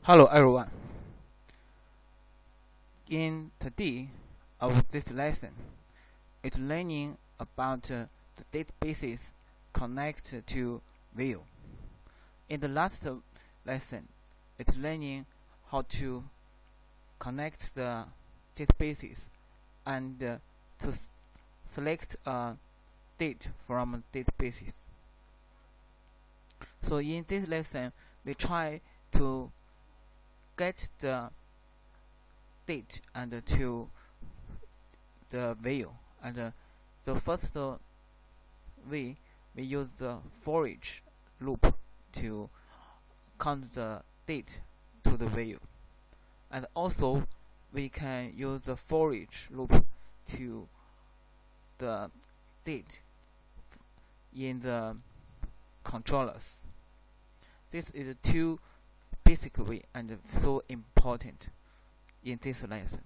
Hello everyone. In today of this lesson, it's learning about the databases connected to Vue. In the last lesson, it's learning how to connect the databases and to select a date from databases. So in this lesson, we try to get the date and to the Vue. And the first way, we use the for each loop to count the date to the Vue. And also we can use the for each loop to the date in the controllers. This is two basic way and so important in this lesson.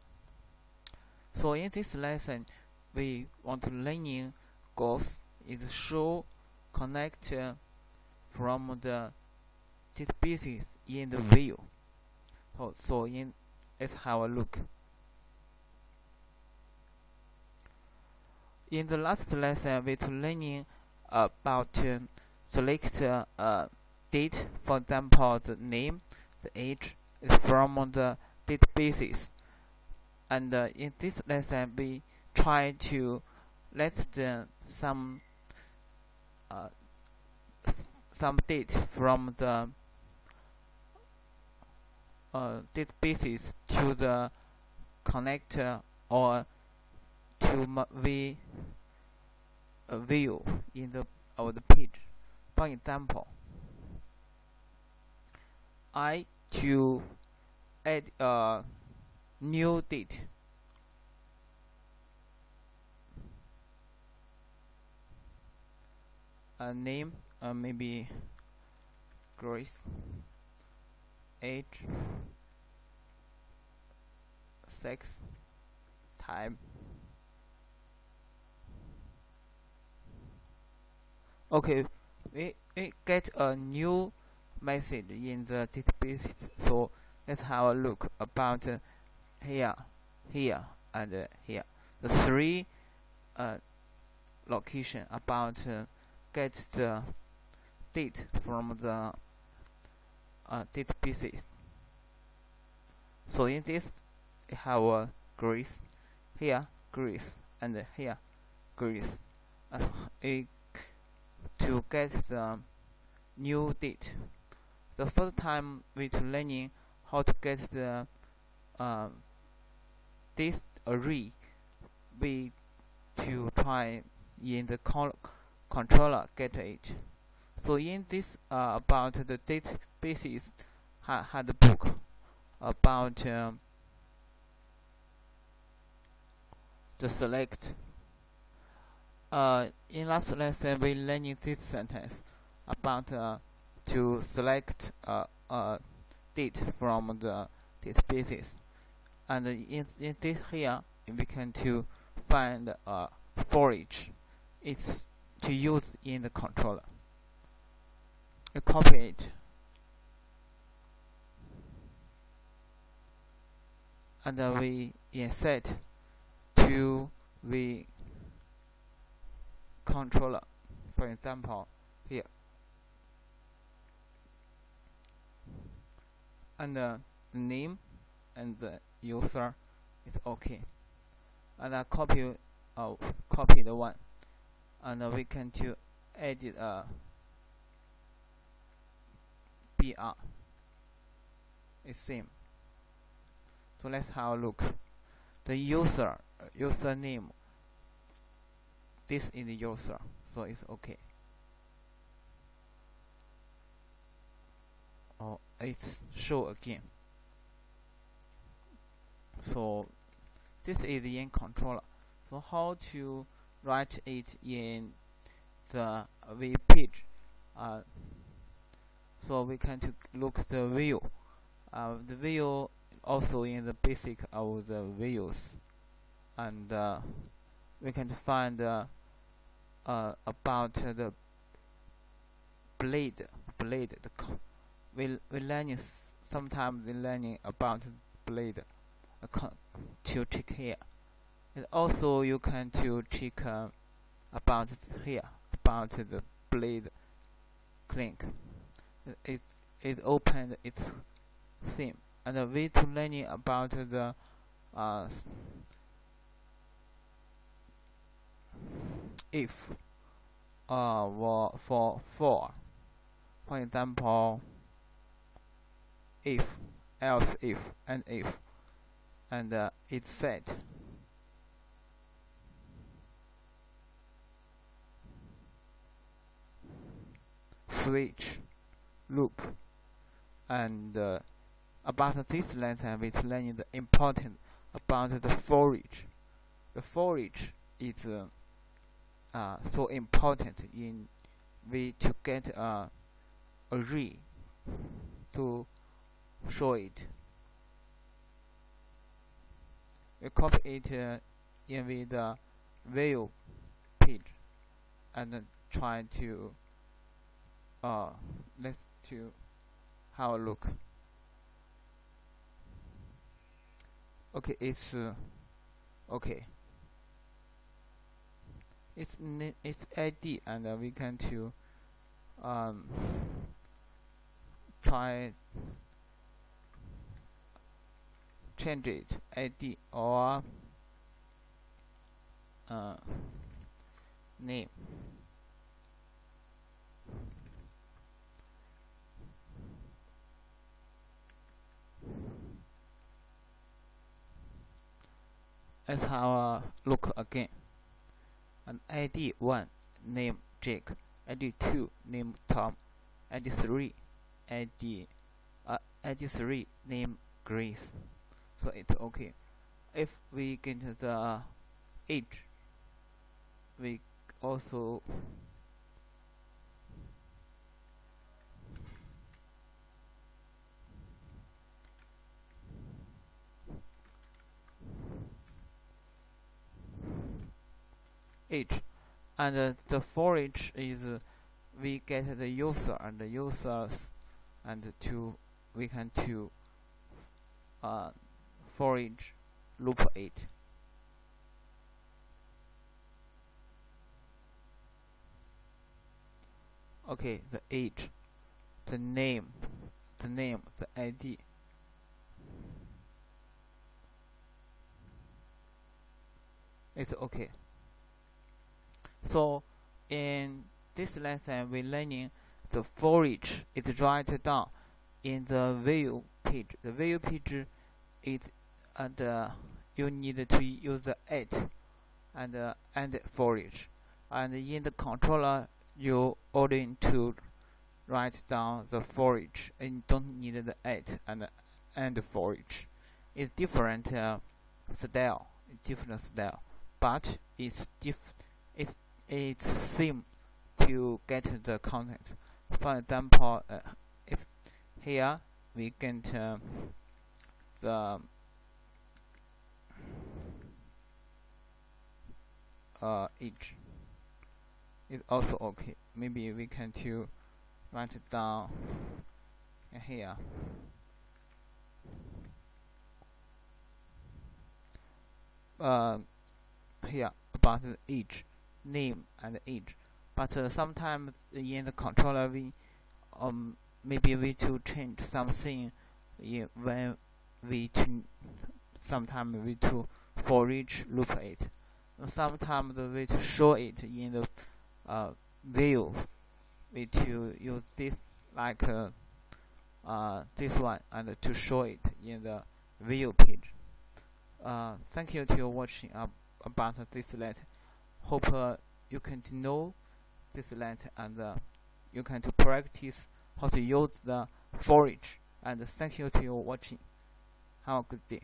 So in this lesson, we want to learning goals is show connect from the databases in the Vue. So let's have a look. In the last lesson, we were learning about select date. For example, the name, the age is from the databases. And in this lesson, we try to let some date from the databases to the connector or to Vue in the page. For example, I to add a new date. A name, maybe Grace. Age, sex, time. Okay, we get a new message in the databases. So let's have a look about here, and here. The three location about get the date from the databases. So in this, we have Greece, here Greece, and here Greece. To get the new date. The first time we learning how to get the this array, we to try in the controller get it. So in this about the databases had a book about the select. In last lesson, we learning this sentence about to select a date from the databases, and in this here we can to find for each. It's to use in the controller. You copy it and we insert to the controller. For example, here, and the name and the user is okay. And I copy the one, and we can to edit BR. It's same. So let's have a look. The username. This is the user, so it's okay. Oh, it's show again. So this is the in controller. So how to write it in the Vue page? So we can to look the Vue. The Vue also in the basic of the Vues, and we can find about the blade. We learn sometimes learning about blade to check here. And also you can to check about here about the blade clink. It opened its theme, and the way to learning about the if for example, if, else if, and if, and it said switch, loop, and about this lesson we learning the important about the for each. The for each is so important in we to get a array to show it. We copy it in the view page and try to let's to have a look. Okay, it's okay. It's ID, and we can to try change it ID or name. Let's have a look again. And ID 1 name Jake, ID 2 name Tom, ID 3 ID 3 name Grace. So it's okay. If we get the age, we also age, and the for each is we get the user and the users, and we can to for each loop it. Okay, the age, the name, the ID. It's okay. So in this lesson we learning the for each is right down in the view page. The view page is you need to use the it and for each, and in the controller you only need to write down the for each, and you don't need the it and for each. It's different style, but it's same to get the content. For example, if here we get the age, is also okay. Maybe we can to write it down here. Here about the age, name and age, but sometimes in the controller we maybe we to change something when we to sometimes we to for each loop it. Sometimes we to show it in the view. We to use this like this one, and to show it in the view page. Thank you to watching about this lesson. Hope you can know this lesson, and you can to practice how to use the for each. And thank you to watching. Have a good day.